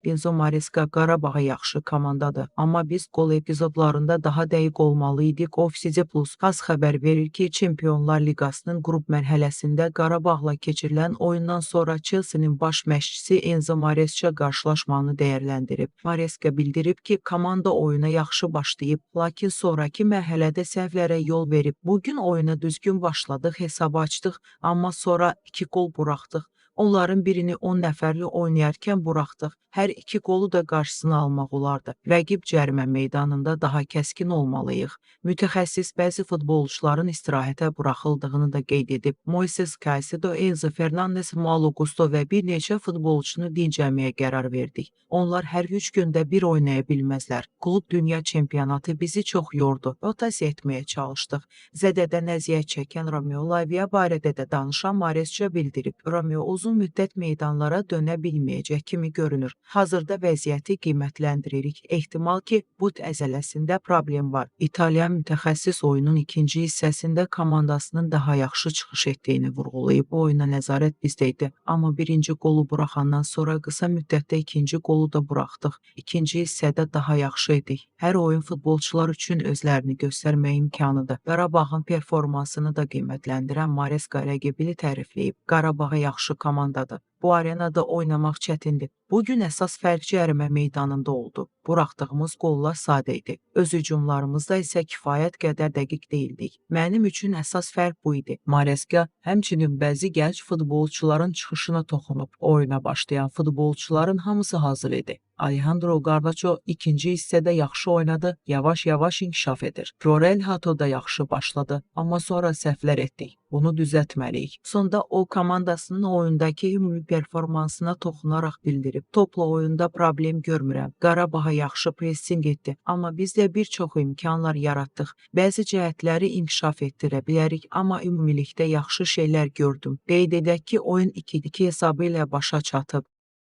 Enzo Maresca Qarabağa yaxşı komandadır, amma biz qol epizodlarında daha dəqiq olmalıyıq. Ofisici Plus az xəbər verir ki, Çempionlar Liqasının qrup mərhələsində Qarabağla keçirilən oyundan sonra Chelsea-nin baş məşqçisi Enzo Maresca qarşılaşmanı dəyərləndirib. Maresca bildirib ki, komanda oyuna yaxşı başlayıb, lakin sonraki mərhələdə səhvlərə yol verib. Bugün oyuna düzgün başladıq, hesabı açdıq, amma sonra 2 qol buraxdıq. Onların birini 10 nəfərli oynayarkən buraxdıq. Hər 2 qolu da qarşısını almaq olardı. Rəqib cərimə meydanında daha kəskin olmalıyıq. Mütəxəssis bəzi futbolçuların istirahətə buraxıldığını da qeyd edib. Moises Caicedo, Enzo Fernandes, Malo Gusto və bir neçə futbolçunu dincəlməyə qərar verdik. Onlar hər 3 gündə bir oynaya bilməzlər. Klub dünya çempionatı bizi çox yordu. Rotasiya etməyə çalışdıq. Zədədən əziyyət çəkən Romeo Lavia barədə də danışan Maresca bildirib. Romeo uzun müddət meydanlara dönə bilməyəcək kimi görünür. Hazırda vəziyyəti qiymətləndiririk. Ehtimal ki, but əzələsində problem var. İtalyan mütəxəssis oyunun ikinci hissəsində komandasının daha yaxşı çıxış etdiyini vurğulayıb. Bu oyuna nəzarət bizdə idi. Amma birinci qolu buraxandan sonra qısa müddətdə ikinci qolu da buraxdıq. İkinci hissədə daha yaxşı idik. Hər oyun futbolçular üçün özlərini göstərmək imkanıdır. Qarabağın performansını da qiymətləndirən Maresca rəqibini tərifləyib. Qarabağa yaxşı komandadır. Bu arenada oynamaq çətindir. Bugün əsas fərq cərimə meydanında oldu. Buraxdığımız qollar sadə idi. Öz hücumlarımızda isə kifayət qədər dəqiq değildik. Mənim üçün əsas fərq bu idi. Maresca həmçinin bəzi gənc futbolçuların çıxışına toxunub. Oyuna başlayan futbolçuların hamısı hazır idi. Alejandro Garnacho ikinci hissədə yaxşı oynadı, yavaş-yavaş inkişaf edir. Florel Hato da yaxşı başladı, amma sonra səhvlər etdik. Bunu düzəltməliyik. Sonda o komandasının oyundakı ümumi performansına toxunaraq bildirib. Topla oyunda problem görmürəm. Qarabağa yaxşı pressing etdi, amma biz də bir çox imkanlar yaratdıq. Bəzi cəhətləri inkişaf etdirə bilərik, amma ümumilikdə yaxşı şeylər gördüm. Qeyd edək ki, oyun 2-2 hesabı ilə başa çatıb.